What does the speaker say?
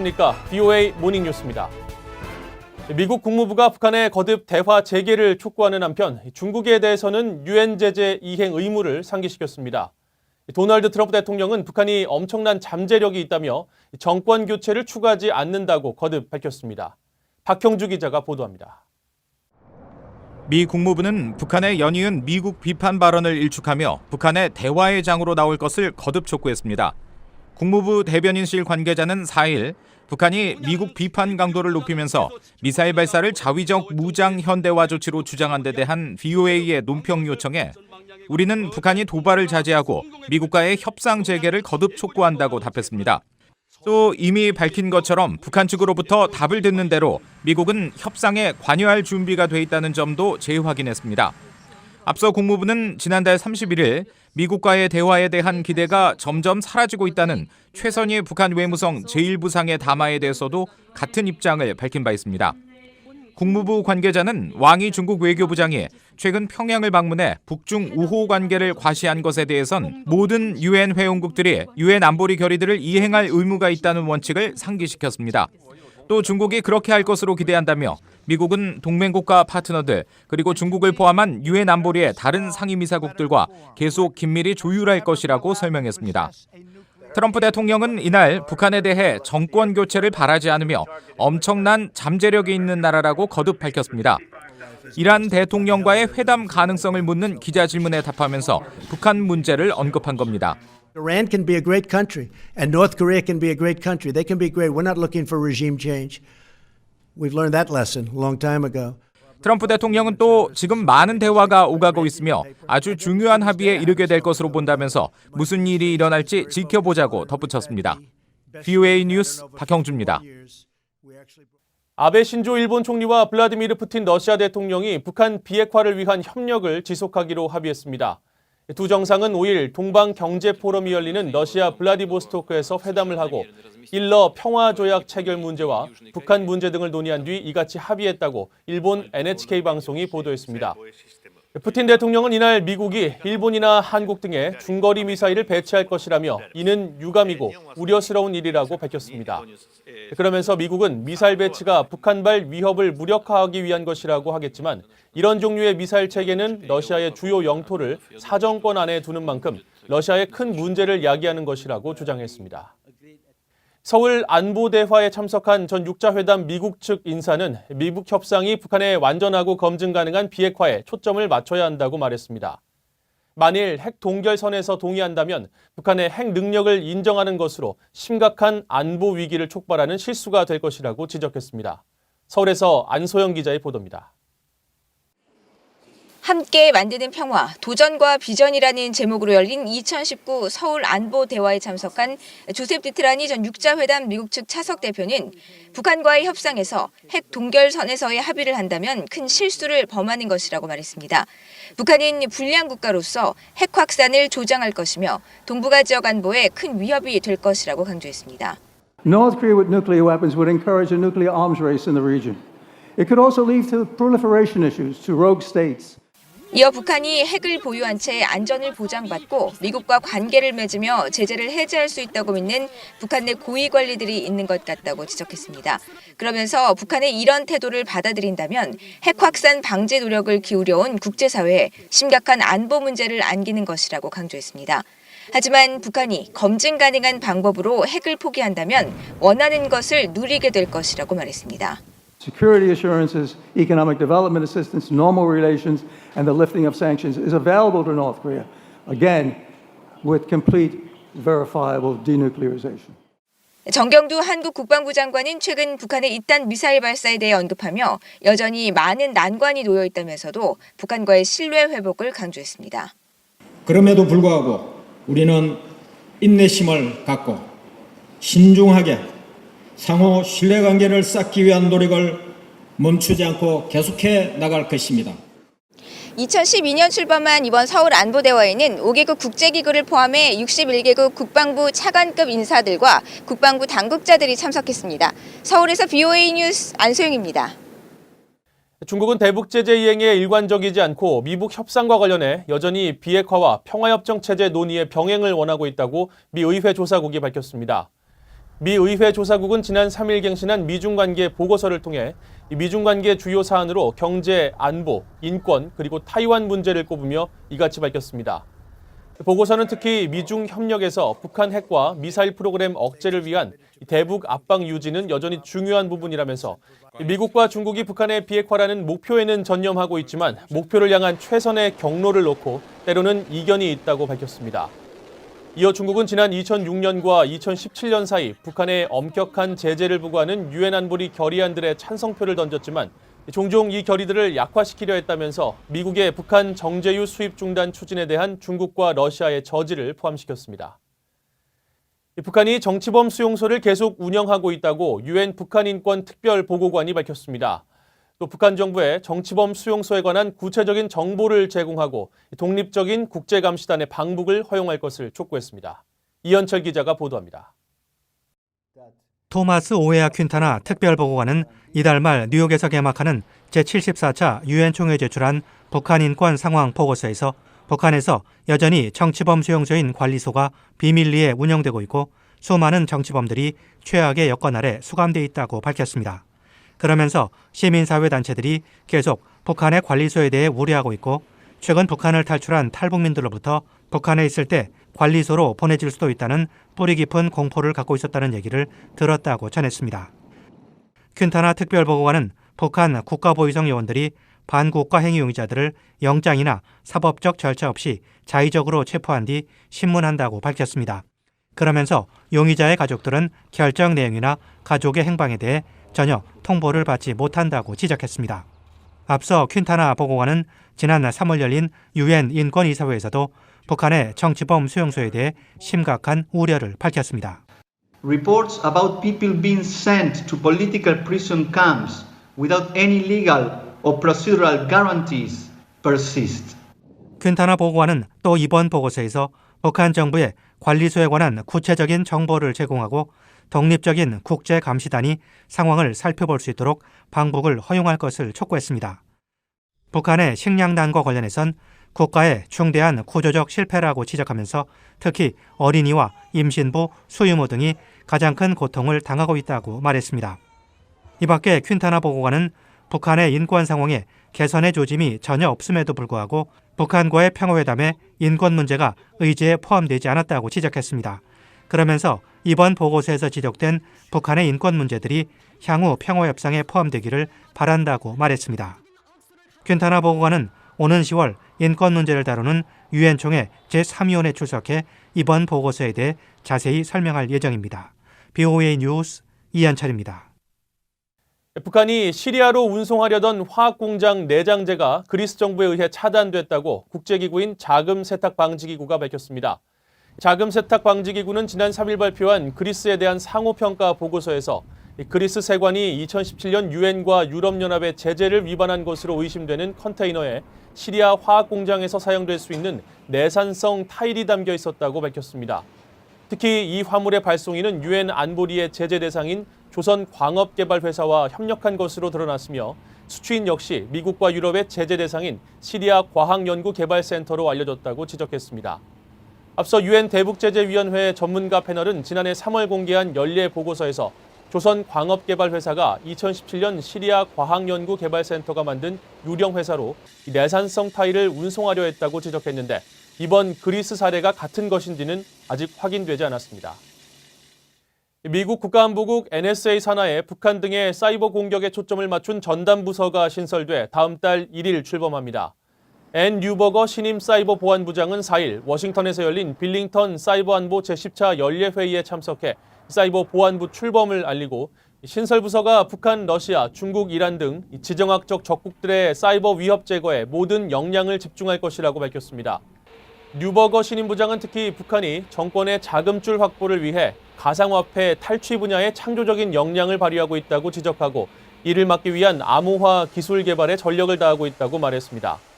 안녕하십니까. VOA 모닝뉴스입니다. 미국 국무부가 북한의 거듭 대화 재개를 촉구하는 한편 중국에 대해서는 유엔 제재 이행 의무를 상기시켰습니다. 도널드 트럼프 대통령은 북한이 엄청난 잠재력이 있다며 정권 교체를 추구하지 않는다고 거듭 밝혔습니다. 박형주 기자가 보도합니다. 미 국무부는 북한의 연이은 미국 비판 발언을 일축하며 북한의 대화의 장으로 나올 것을 거듭 촉구했습니다. 국무부 대변인실 관계자는 4일 북한이 미국 비판 강도를 높이면서 미사일 발사를 자위적 무장 현대화 조치로 주장한 데 대한 VOA의 논평 요청에 우리는 북한이 도발을 자제하고 미국과의 협상 재개를 거듭 촉구한다고 답했습니다. 또 이미 밝힌 것처럼 북한 측으로부터 답을 듣는 대로 미국은 협상에 관여할 준비가 돼 있다는 점도 재확인했습니다. 앞서 국무부는 지난달 31일 미국과의 대화에 대한 기대가 점점 사라지고 있다는 최선희 북한 외무성 제1부상의 담화에 대해서도 같은 입장을 밝힌 바 있습니다. 국무부 관계자는 왕이 중국 외교부장이 최근 평양을 방문해 북중 우호 관계를 과시한 것에 대해선 모든 유엔 회원국들이 유엔 안보리 결의들을 이행할 의무가 있다는 원칙을 상기시켰습니다. 또 중국이 그렇게 할 것으로 기대한다며 미국은 동맹국가 파트너들 그리고 중국을 포함한 유엔 안보리의 다른 상임이사국들과 계속 긴밀히 조율할 것이라고 설명했습니다. 트럼프 대통령은 이날 북한에 대해 정권 교체를 바라지 않으며 엄청난 잠재력이 있는 나라라고 거듭 밝혔습니다. 이란 대통령과의 회담 가능성을 묻는 기자 질문에 답하면서 북한 문제를 언급한 겁니다. Iran can be a great country, and North Korea can be a great country. They can be great. We're not looking for regime change. We've learned that lesson a long time ago. 트럼프 대통령은 또 지금 많은 대화가 오가고 있으며 아주 중요한 합의에 이르게 될 것으로 본다면서 무슨 일이 일어날지 지켜보자고 덧붙였습니다. VOA 뉴스 박형주입니다. 아베 신조 일본 총리와 블라디미르 푸틴 러시아 대통령이 북한 비핵화를 위한 협력을 지속하기로 합의했습니다. 두 정상은 5일 동방경제포럼이 열리는 러시아 블라디보스토크에서 회담을 하고 일러 평화조약 체결 문제와 북한 문제 등을 논의한 뒤 이같이 합의했다고 일본 NHK 방송이 보도했습니다. 푸틴 대통령은 이날 미국이 일본이나 한국 등에 중거리 미사일을 배치할 것이라며 이는 유감이고 우려스러운 일이라고 밝혔습니다. 그러면서 미국은 미사일 배치가 북한발 위협을 무력화하기 위한 것이라고 하겠지만 이런 종류의 미사일 체계는 러시아의 주요 영토를 사정권 안에 두는 만큼 러시아의 큰 문제를 야기하는 것이라고 주장했습니다. 서울 안보대화에 참석한 전 6자 회담 미국 측 인사는 미북 협상이 북한의 완전하고 검증 가능한 비핵화에 초점을 맞춰야 한다고 말했습니다. 만일 핵 동결선에서 동의한다면 북한의 핵 능력을 인정하는 것으로 심각한 안보 위기를 촉발하는 실수가 될 것이라고 지적했습니다. 서울에서 안소영 기자의 보도입니다. 함께 만드는 평화, 도전과 비전이라는 제목으로 열린 2019 서울 안보 대화에 참석한 조셉 디트라니 전 6자 회담 미국 측 차석 대표는 북한과의 협상에서 핵 동결선에서의 합의를 한다면 큰 실수를 범하는 것이라고 말했습니다. 북한은 불량 국가로서 핵 확산을 조장할 것이며 동북아 지역 안보에 큰 위협이 될 것이라고 강조했습니다. North Korea with nuclear weapons would encourage a nuclear arms race in the region. It could also lead to proliferation issues to rogue states. 이어 북한이 핵을 보유한 채 안전을 보장받고 미국과 관계를 맺으며 제재를 해제할 수 있다고 믿는 북한 내 고위 관리들이 있는 것 같다고 지적했습니다. 그러면서 북한의 이런 태도를 받아들인다면 핵 확산 방제 노력을 기울여온 국제사회에 심각한 안보 문제를 안기는 것이라고 강조했습니다. 하지만 북한이 검증 가능한 방법으로 핵을 포기한다면 원하는 것을 누리게 될 것이라고 말했습니다. Security assurances, economic development assistance, normal relations, and the lifting of sanctions is available to North Korea, again, with complete, verifiable denuclearization. 정경두 한국 국방부 장관은 최근 북한의 잇단 미사일 발사에 대해 언급하며 여전히 많은 난관이 놓여 있다면서도 북한과의 신뢰 회복을 강조했습니다. 그럼에도 불구하고 우리는 인내심을 갖고 신중하게 상호 신뢰관계를 쌓기 위한 노력을 멈추지 않고 계속해 나갈 것입니다. 2012년 출범한 이번 서울 안보대화에는 5개국 국제기구를 포함해 61개국 국방부 차관급 인사들과 국방부 당국자들이 참석했습니다. 서울에서 VOA 뉴스 안소영입니다. 중국은 대북 제재 이행에 일관적이지 않고 미북 협상과 관련해 여전히 비핵화와 평화협정 체제 논의의 병행을 원하고 있다고 미 의회 조사국이 밝혔습니다. 미 의회 조사국은 지난 3일 갱신한 미중 관계 보고서를 통해 미중 관계 주요 사안으로 경제, 안보, 인권, 그리고 타이완 문제를 꼽으며 이같이 밝혔습니다. 보고서는 특히 미중 협력에서 북한 핵과 미사일 프로그램 억제를 위한 대북 압박 유지는 여전히 중요한 부분이라면서 미국과 중국이 북한의 비핵화라는 목표에는 전념하고 있지만 목표를 향한 최선의 경로를 놓고 때로는 이견이 있다고 밝혔습니다. 이어 중국은 지난 2006년과 2017년 사이 북한에 엄격한 제재를 부과하는 유엔 안보리 결의안들의 찬성표를 던졌지만 종종 이 결의들을 약화시키려 했다면서 미국의 북한 정제유 수입 중단 추진에 대한 중국과 러시아의 저지를 포함시켰습니다. 북한이 정치범 수용소를 계속 운영하고 있다고 유엔 북한인권 특별보고관이 밝혔습니다. 또 북한 정부의 정치범 수용소에 관한 구체적인 정보를 제공하고 독립적인 국제감시단의 방북을 허용할 것을 촉구했습니다. 이현철 기자가 보도합니다. 토마스 오헤아 퀸타나 특별보고관은 이달 말 뉴욕에서 개막하는 제74차 유엔 총회에 제출한 북한 인권 상황 보고서에서 북한에서 여전히 정치범 수용소인 관리소가 비밀리에 운영되고 있고 수많은 정치범들이 최악의 여건 아래 수감돼 있다고 밝혔습니다. 그러면서 시민사회단체들이 계속 북한의 관리소에 대해 우려하고 있고 최근 북한을 탈출한 탈북민들로부터 북한에 있을 때 관리소로 보내질 수도 있다는 뿌리 깊은 공포를 갖고 있었다는 얘기를 들었다고 전했습니다. 퀸타나 특별보고관은 북한 국가보위성 요원들이 반국가 행위 용의자들을 영장이나 사법적 절차 없이 자의적으로 체포한 뒤 신문한다고 밝혔습니다. 그러면서 용의자의 가족들은 결정 내용이나 가족의 행방에 대해 전혀 통보를 받지 못한다고 지적했습니다. 앞서 퀸타나 보고관은 지난 3월 열린 유엔 인권이사회에서도 북한의 정치범 수용소에 대해 심각한 우려를 밝혔습니다. Reports about people being sent to political prison camps without any legal or procedural guarantees persist. 퀸타나 보고관은 또 이번 보고서에서 북한 정부의 관리소에 관한 구체적인 정보를 제공하고 독립적인 국제감시단이 상황을 살펴볼 수 있도록 방북을 허용할 것을 촉구했습니다. 북한의 식량난과 관련해선 국가의 중대한 구조적 실패라고 지적하면서 특히 어린이와 임신부, 수유모 등이 가장 큰 고통을 당하고 있다고 말했습니다. 이 밖에 퀸타나 보고관은 북한의 인권 상황에 개선의 조짐이 전혀 없음에도 불구하고 북한과의 평화회담에 인권 문제가 의제에 포함되지 않았다고 지적했습니다. 그러면서 이번 보고서에서 지적된 북한의 인권 문제들이 향후 평화협상에 포함되기를 바란다고 말했습니다. 퀸타나 보고관은 오는 10월 인권 문제를 다루는 유엔 총회 제3위원회에 출석해 이번 보고서에 대해 자세히 설명할 예정입니다. BOA 뉴스 이현철입니다. 북한이 시리아로 운송하려던 화학공장 내장재가 그리스 정부에 의해 차단됐다고 국제기구인 자금세탁방지기구가 밝혔습니다. 자금세탁방지기구는 지난 3일 발표한 그리스에 대한 상호평가 보고서에서 그리스 세관이 2017년 유엔과 유럽연합의 제재를 위반한 것으로 의심되는 컨테이너에 시리아 화학공장에서 사용될 수 있는 내산성 타일이 담겨 있었다고 밝혔습니다. 특히 이 화물의 발송인은 유엔 안보리의 제재 대상인 조선광업개발회사와 협력한 것으로 드러났으며 수취인 역시 미국과 유럽의 제재 대상인 시리아 과학연구개발센터로 알려졌다고 지적했습니다. 앞서 유엔 대북제재위원회 전문가 패널은 지난해 3월 공개한 연례 보고서에서 조선광업개발회사가 2017년 시리아 과학연구개발센터가 만든 유령회사로 내산성 타일을 운송하려 했다고 지적했는데 이번 그리스 사례가 같은 것인지는 아직 확인되지 않았습니다. 미국 국가안보국 NSA 산하에 북한 등의 사이버 공격에 초점을 맞춘 전담부서가 신설돼 다음 달 1일 출범합니다. 앤 뉴버거 신임 사이버 보안부장은 4일 워싱턴에서 열린 빌링턴 사이버안보 제10차 연례회의에 참석해 사이버 보안부 출범을 알리고 신설부서가 북한, 러시아, 중국, 이란 등 지정학적 적국들의 사이버 위협 제거에 모든 역량을 집중할 것이라고 밝혔습니다. 뉴버거 신임부장은 특히 북한이 정권의 자금줄 확보를 위해 가상화폐 탈취 분야의 창조적인 역량을 발휘하고 있다고 지적하고 이를 막기 위한 암호화 기술 개발에 전력을 다하고 있다고 말했습니다.